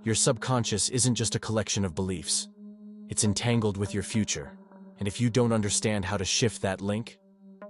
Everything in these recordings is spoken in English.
Your subconscious isn't just a collection of beliefs. It's entangled with your future, and if you don't understand how to shift that link,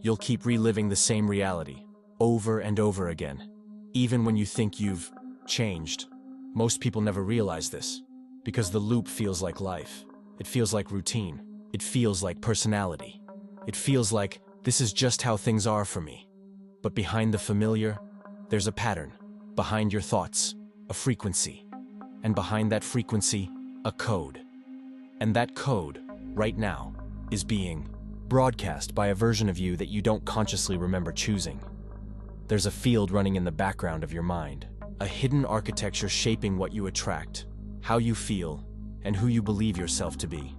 you'll keep reliving the same reality over and over again, even when you think you've changed. Most people never realize this, because the loop feels like life. It feels like routine. It feels like personality. It feels like this is just how things are for me. But behind the familiar, there's a pattern. Behind your thoughts, a frequency. And behind that frequency, a code. And that code, right now, is being broadcast by a version of you that you don't consciously remember choosing. There's a field running in the background of your mind, a hidden architecture shaping what you attract, how you feel, and who you believe yourself to be.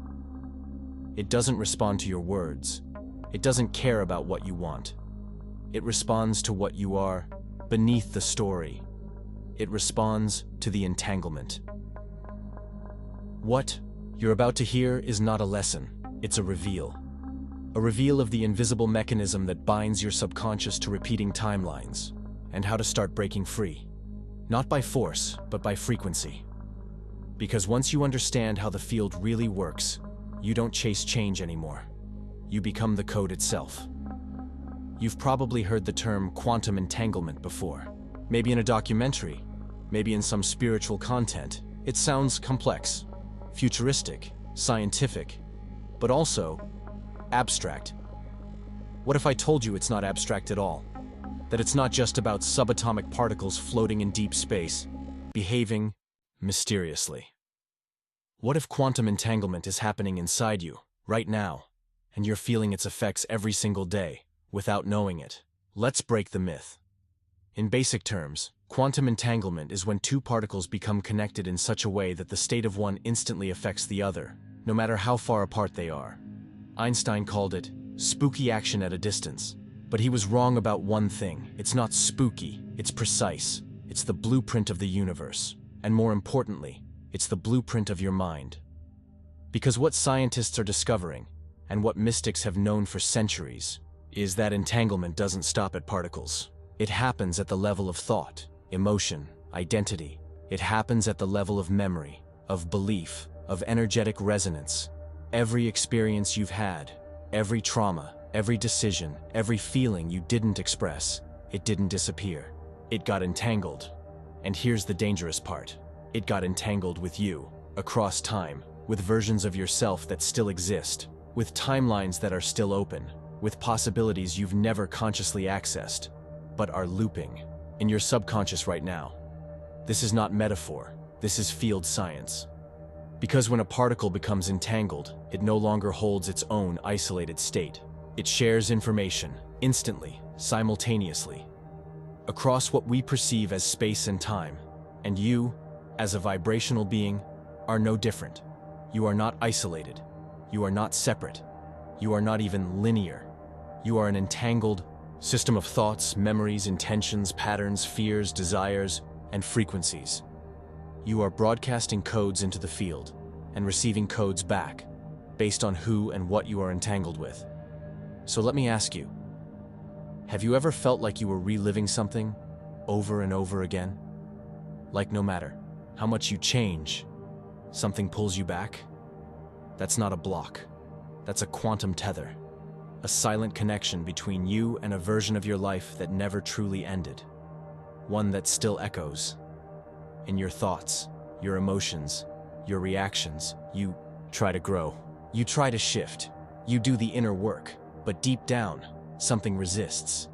It doesn't respond to your words. It doesn't care about what you want. It responds to what you are beneath the story. It responds to the entanglement. What you're about to hear is not a lesson, it's a reveal. A reveal of the invisible mechanism that binds your subconscious to repeating timelines, and how to start breaking free. Not by force, but by frequency. Because once you understand how the field really works, you don't chase change anymore. You become the code itself. You've probably heard the term quantum entanglement before. Maybe in a documentary, maybe in some spiritual content. It sounds complex, futuristic, scientific, but also abstract. What if I told you it's not abstract at all? That it's not just about subatomic particles floating in deep space, behaving mysteriously? What if quantum entanglement is happening inside you, right now, and you're feeling its effects every single day, without knowing it? Let's break the myth. In basic terms, quantum entanglement is when two particles become connected in such a way that the state of one instantly affects the other, no matter how far apart they are. Einstein called it spooky action at a distance. But he was wrong about one thing. It's not spooky, it's precise. It's the blueprint of the universe. And more importantly, it's the blueprint of your mind. Because what scientists are discovering, and what mystics have known for centuries, is that entanglement doesn't stop at particles. It happens at the level of thought, emotion, identity. It happens at the level of memory, of belief, of energetic resonance. Every experience you've had, every trauma, every decision, every feeling you didn't express, it didn't disappear. It got entangled. And here's the dangerous part. It got entangled with you, across time, with versions of yourself that still exist, with timelines that are still open, with possibilities you've never consciously accessed, but are looping in your subconscious right now. This is not metaphor, this is field science. Because when a particle becomes entangled, it no longer holds its own isolated state. It shares information, instantly, simultaneously, across what we perceive as space and time. And you, as a vibrational being, are no different. You are not isolated. You are not separate. You are not even linear. You are an entangled system of thoughts, memories, intentions, patterns, fears, desires, and frequencies. You are broadcasting codes into the field and receiving codes back based on who and what you are entangled with. So let me ask you, have you ever felt like you were reliving something over and over again? Like no matter how much you change, something pulls you back? That's not a block. That's a quantum tether. A silent connection between you and a version of your life that never truly ended. One that still echoes in your thoughts, your emotions, your reactions. You try to grow. You try to shift. You do the inner work. But deep down, something resists.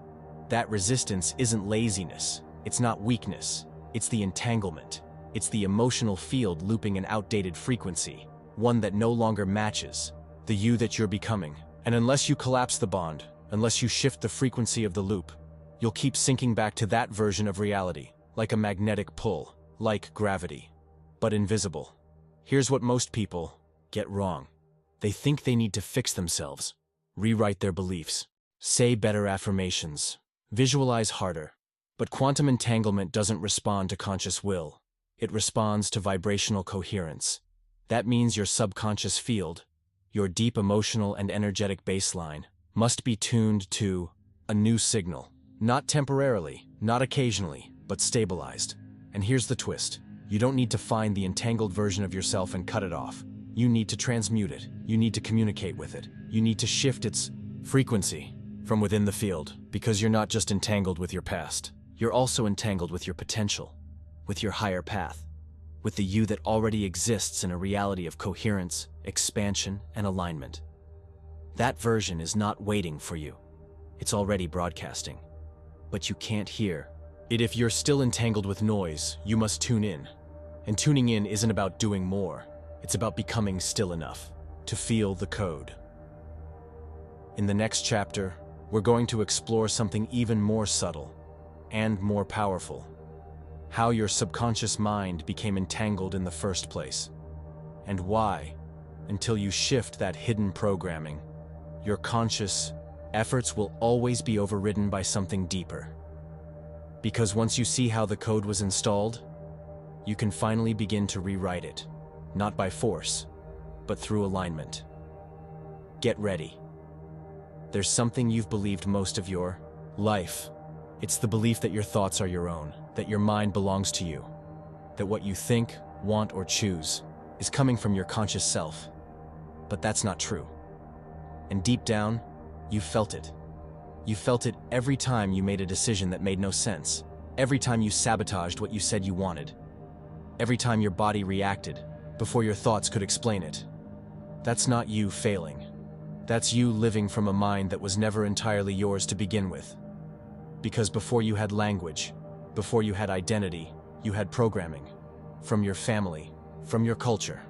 That resistance isn't laziness. It's not weakness. It's the entanglement. It's the emotional field looping an outdated frequency, one that no longer matches the you that you're becoming. And unless you collapse the bond, unless you shift the frequency of the loop, you'll keep sinking back to that version of reality, like a magnetic pull, like gravity, but invisible. Here's what most people get wrong. They think they need to fix themselves, rewrite their beliefs, say better affirmations, visualize harder. But quantum entanglement doesn't respond to conscious will. It responds to vibrational coherence. That means your subconscious field, your deep emotional and energetic baseline, must be tuned to a new signal. Not temporarily, not occasionally, but stabilized. And here's the twist. You don't need to find the entangled version of yourself and cut it off. You need to transmute it. You need to communicate with it. You need to shift its frequency from within the field, because you're not just entangled with your past. You're also entangled with your potential, with your higher path, with the you that already exists in a reality of coherence, expansion, and alignment. That version is not waiting for you. It's already broadcasting. But you can't hear it. If you're still entangled with noise, you must tune in. And tuning in isn't about doing more. It's about becoming still enough to feel the code. In the next chapter, we're going to explore something even more subtle and more powerful. How your subconscious mind became entangled in the first place. And why, until you shift that hidden programming, your conscious efforts will always be overridden by something deeper. Because once you see how the code was installed, you can finally begin to rewrite it, not by force, but through alignment. Get ready. There's something you've believed most of your life. It's the belief that your thoughts are your own, that your mind belongs to you, that what you think, want, or choose is coming from your conscious self. But that's not true. And deep down, you felt it. You felt it every time you made a decision that made no sense, every time you sabotaged what you said you wanted, every time your body reacted before your thoughts could explain it. That's not you failing. That's you living from a mind that was never entirely yours to begin with. Because before you had language, before you had identity, you had programming. From your family, from your culture,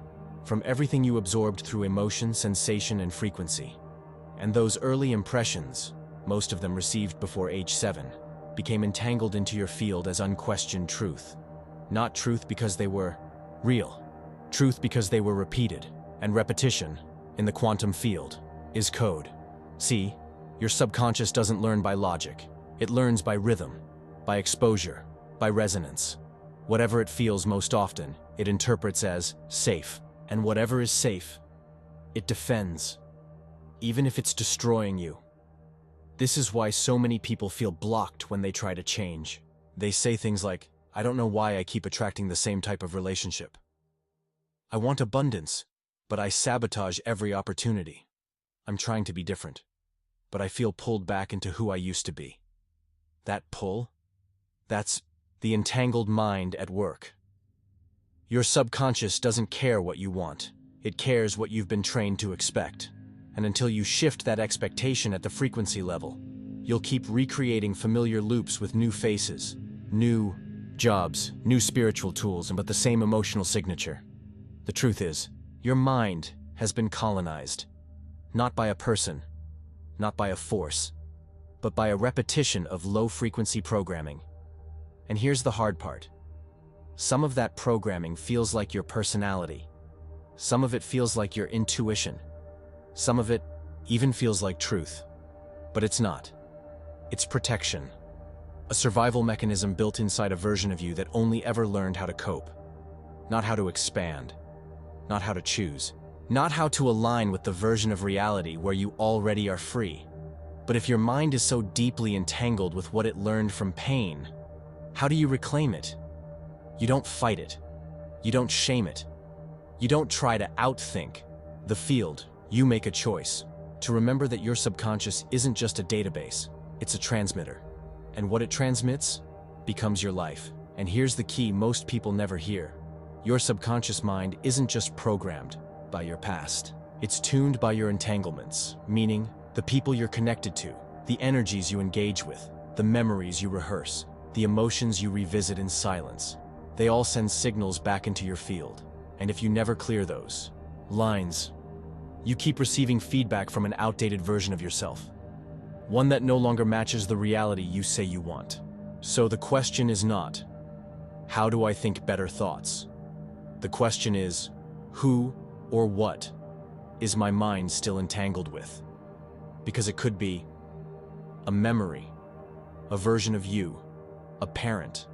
from everything you absorbed through emotion, sensation, and frequency. And those early impressions, most of them received before age 7, became entangled into your field as unquestioned truth. Not truth because they were real. Truth because they were repeated. And repetition, in the quantum field, is code. See, your subconscious doesn't learn by logic. It learns by rhythm, by exposure, by resonance. Whatever it feels most often, it interprets as safe. And whatever is safe, it defends, even if it's destroying you. This is why so many people feel blocked when they try to change. They say things like, "I don't know why I keep attracting the same type of relationship. I want abundance, but I sabotage every opportunity. I'm trying to be different, but I feel pulled back into who I used to be." That pull, that's the entangled mind at work. Your subconscious doesn't care what you want. It cares what you've been trained to expect. And until you shift that expectation at the frequency level, you'll keep recreating familiar loops with new faces, new jobs, new spiritual tools, but the same emotional signature. The truth is, your mind has been colonized, not by a person, not by a force, but by a repetition of low-frequency programming. And here's the hard part. Some of that programming feels like your personality. Some of it feels like your intuition. Some of it even feels like truth. But it's not. It's protection. A survival mechanism built inside a version of you that only ever learned how to cope. Not how to expand. Not how to choose. Not how to align with the version of reality where you already are free. But if your mind is so deeply entangled with what it learned from pain, how do you reclaim it? You don't fight it. You don't shame it. You don't try to outthink the field. You make a choice to remember that your subconscious isn't just a database, it's a transmitter. And what it transmits becomes your life. And here's the key most people never hear. Your subconscious mind isn't just programmed by your past. It's tuned by your entanglements, meaning the people you're connected to, the energies you engage with, the memories you rehearse, the emotions you revisit in silence. They all send signals back into your field. And if you never clear those lines, you keep receiving feedback from an outdated version of yourself, one that no longer matches the reality you say you want. So the question is not, how do I think better thoughts? The question is, who or what is my mind still entangled with? Because it could be a memory, a version of you, a parent,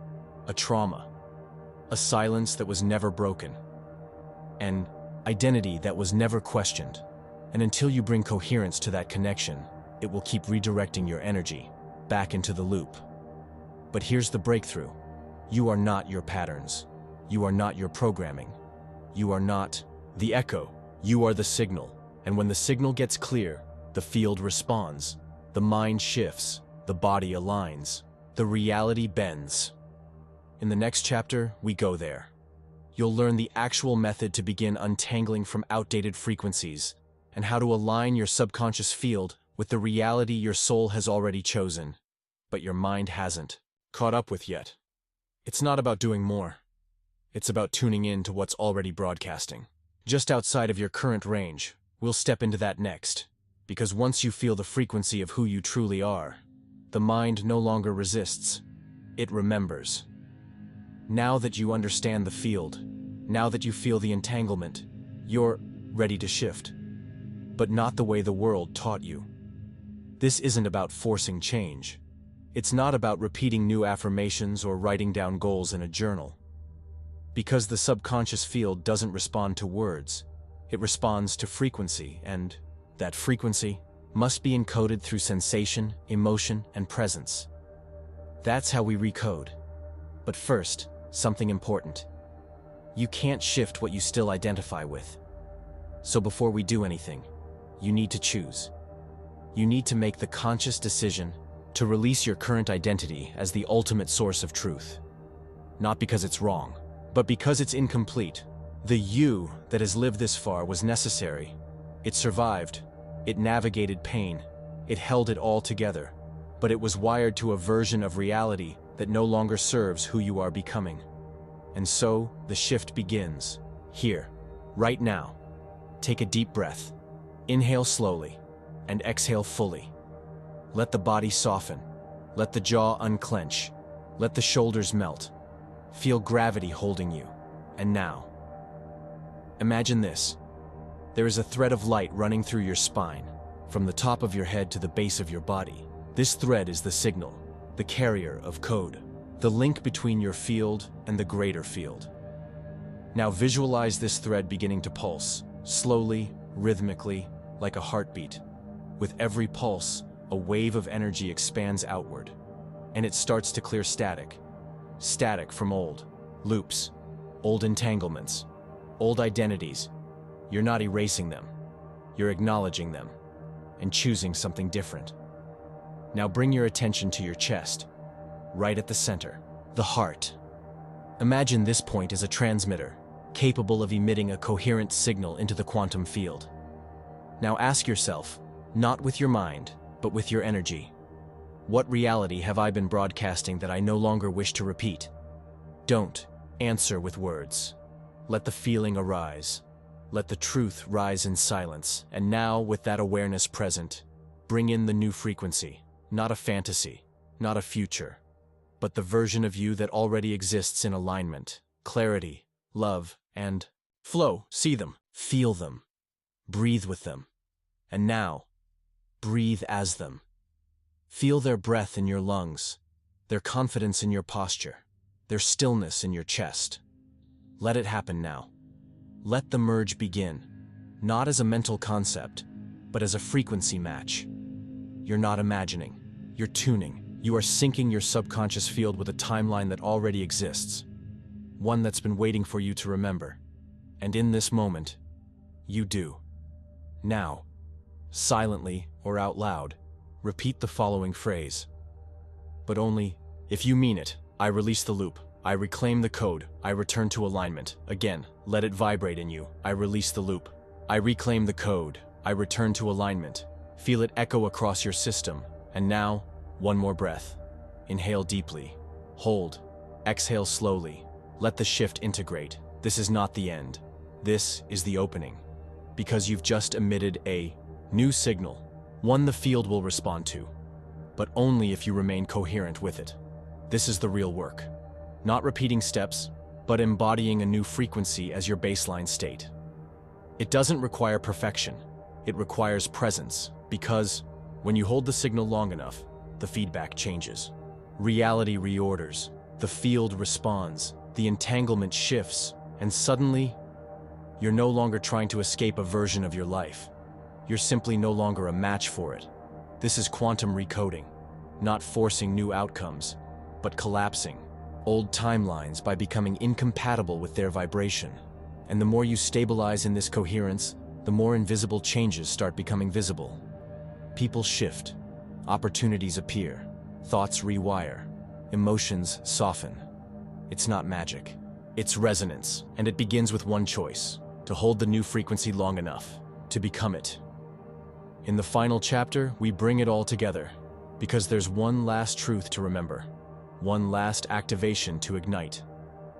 a trauma, a silence that was never broken, an identity that was never questioned. And until you bring coherence to that connection, it will keep redirecting your energy back into the loop. But here's the breakthrough. You are not your patterns. You are not your programming. You are not the echo. You are the signal. And when the signal gets clear, the field responds. The mind shifts. The body aligns. The reality bends. In the next chapter, we go there. You'll learn the actual method to begin untangling from outdated frequencies and how to align your subconscious field with the reality your soul has already chosen, but your mind hasn't caught up with yet. It's not about doing more. It's about tuning in to what's already broadcasting. Just outside of your current range, we'll step into that next, because once you feel the frequency of who you truly are, the mind no longer resists. It remembers. Now that you understand the field, now that you feel the entanglement, you're ready to shift. But not the way the world taught you. This isn't about forcing change. It's not about repeating new affirmations or writing down goals in a journal. Because the subconscious field doesn't respond to words, it responds to frequency, and that frequency must be encoded through sensation, emotion, and presence. That's how we recode. But first, something important. You can't shift what you still identify with. So before we do anything, you need to choose. You need to make the conscious decision to release your current identity as the ultimate source of truth. Not because it's wrong, but because it's incomplete. The you that has lived this far was necessary. It survived. It navigated pain. It held it all together. But it was wired to a version of reality that no longer serves who you are becoming. And so, the shift begins. Here, right now. Take a deep breath. Inhale slowly, and exhale fully. Let the body soften. Let the jaw unclench. Let the shoulders melt. Feel gravity holding you. And now, imagine this. There is a thread of light running through your spine, from the top of your head to the base of your body. This thread is the signal, the carrier of code, the link between your field and the greater field. Now visualize this thread beginning to pulse, slowly, rhythmically, like a heartbeat. With every pulse, a wave of energy expands outward, and it starts to clear static. Static from old loops, old entanglements, old identities. You're not erasing them. You're acknowledging them and choosing something different. Now bring your attention to your chest, right at the center, the heart. Imagine this point as a transmitter, capable of emitting a coherent signal into the quantum field. Now ask yourself, not with your mind, but with your energy. What reality have I been broadcasting that I no longer wish to repeat? Don't answer with words. Let the feeling arise. Let the truth rise in silence. And now, with that awareness present, bring in the new frequency. Not a fantasy, not a future, but the version of you that already exists in alignment, clarity, love, and flow. See them, feel them, breathe with them. And now, breathe as them. Feel their breath in your lungs, their confidence in your posture, their stillness in your chest. Let it happen now. Let the merge begin, not as a mental concept, but as a frequency match. You're not imagining, you're tuning. You are syncing your subconscious field with a timeline that already exists, one that's been waiting for you to remember. And in this moment, you do. Now, silently or out loud, repeat the following phrase. But only if you mean it. I release the loop. I reclaim the code. I return to alignment. Again, let it vibrate in you. I release the loop. I reclaim the code. I return to alignment. Feel it echo across your system. And now, one more breath. Inhale deeply. Hold. Exhale slowly. Let the shift integrate. This is not the end. This is the opening. Because you've just emitted a new signal, one the field will respond to, but only if you remain coherent with it. This is the real work. Not repeating steps, but embodying a new frequency as your baseline state. It doesn't require perfection. It requires presence, because when you hold the signal long enough, the feedback changes. Reality reorders. The field responds. The entanglement shifts, and suddenly, you're no longer trying to escape a version of your life. You're simply no longer a match for it. This is quantum recoding, not forcing new outcomes, but collapsing, old timelines by becoming incompatible with their vibration. And the more you stabilize in this coherence, the more invisible changes start becoming visible. People shift, opportunities appear, thoughts rewire, emotions soften. It's not magic. It's resonance, and it begins with one choice: to hold the new frequency long enough, to become it. In the final chapter, we bring it all together, because there's one last truth to remember, one last activation to ignite.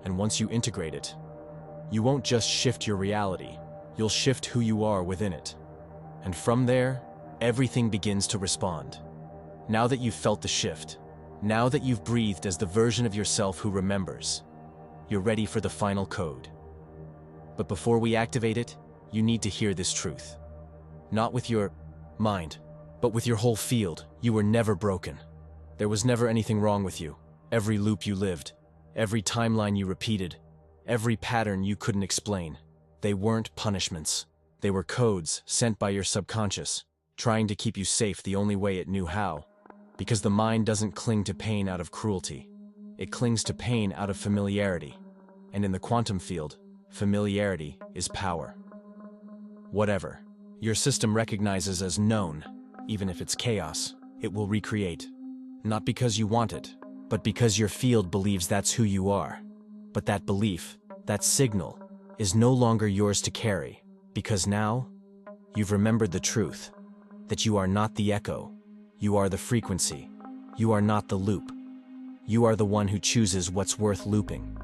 And once you integrate it, you won't just shift your reality, you'll shift who you are within it. And from there, everything begins to respond. Now that you've felt the shift, now that you've breathed as the version of yourself who remembers, you're ready for the final code. But before we activate it, you need to hear this truth. Not with your mind, but with your whole field. You were never broken. There was never anything wrong with you. Every loop you lived, every timeline you repeated, every pattern you couldn't explain, they weren't punishments. They were codes sent by your subconscious, trying to keep you safe the only way it knew how. Because the mind doesn't cling to pain out of cruelty. It clings to pain out of familiarity. And in the quantum field, familiarity is power. Whatever your system recognizes as known, even if it's chaos, it will recreate. Not because you want it, but because your field believes that's who you are. But that belief, that signal, is no longer yours to carry, because now you've remembered the truth, that you are not the echo, you are the frequency, you are not the loop. You are the one who chooses what's worth looping.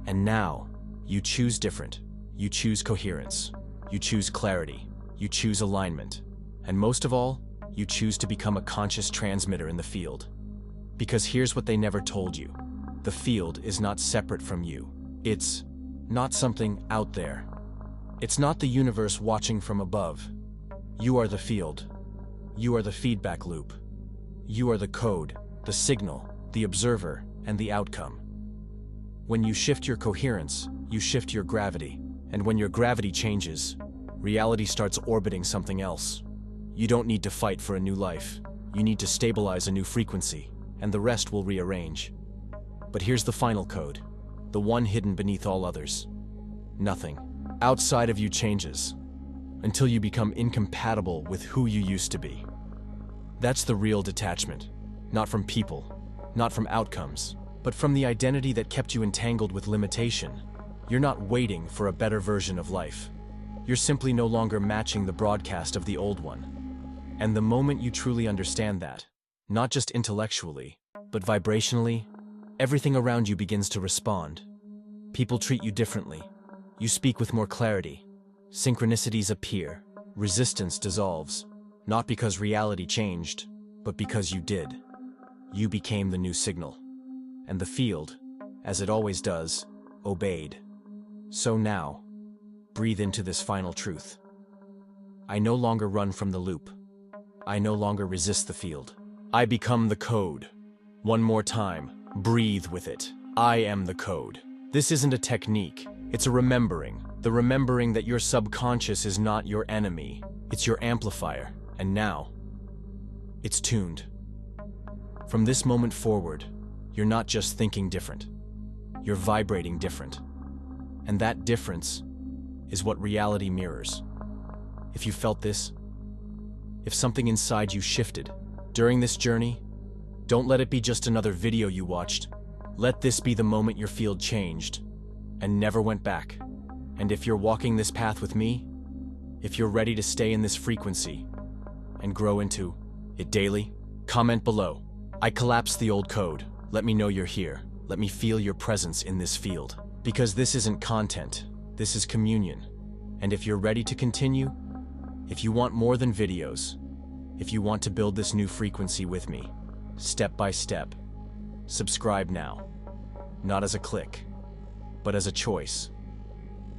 And now, you choose different. You choose coherence. You choose clarity. You choose alignment. And most of all, you choose to become a conscious transmitter in the field. Because here's what they never told you. The field is not separate from you. It's not something out there. It's not the universe watching from above. You are the field. You are the feedback loop. You are the code, the signal, the observer, and the outcome. When you shift your coherence, you shift your gravity. And when your gravity changes, reality starts orbiting something else. You don't need to fight for a new life. You need to stabilize a new frequency, and the rest will rearrange. But here's the final code, the one hidden beneath all others. Nothing outside of you changes until you become incompatible with who you used to be. That's the real detachment, not from people, not from outcomes, but from the identity that kept you entangled with limitation. You're not waiting for a better version of life. You're simply no longer matching the broadcast of the old one. And the moment you truly understand that, not just intellectually, but vibrationally, everything around you begins to respond. People treat you differently. You speak with more clarity. Synchronicities appear. Resistance dissolves. Not because reality changed, but because you did. You became the new signal. And the field, as it always does, obeyed. So now, breathe into this final truth. I no longer run from the loop. I no longer resist the field. I become the code. One more time, breathe with it. I am the code. This isn't a technique, it's a remembering. The remembering that your subconscious is not your enemy. It's your amplifier. And now, it's tuned. From this moment forward, you're not just thinking different. You're vibrating different. And that difference is what reality mirrors. If you felt this, if something inside you shifted during this journey, don't let it be just another video you watched. Let this be the moment your field changed and never went back. And if you're walking this path with me, if you're ready to stay in this frequency and grow into it daily, comment below. I collapsed the old code. Let me know you're here. Let me feel your presence in this field. Because this isn't content, this is communion. And if you're ready to continue, if you want more than videos, if you want to build this new frequency with me, step by step, subscribe now. Not as a click, but as a choice.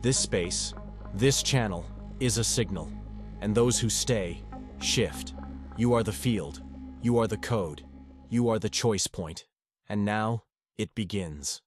This space, this channel, is a signal. And those who stay, shift. You are the field. You are the code. You are the choice point. And now, it begins.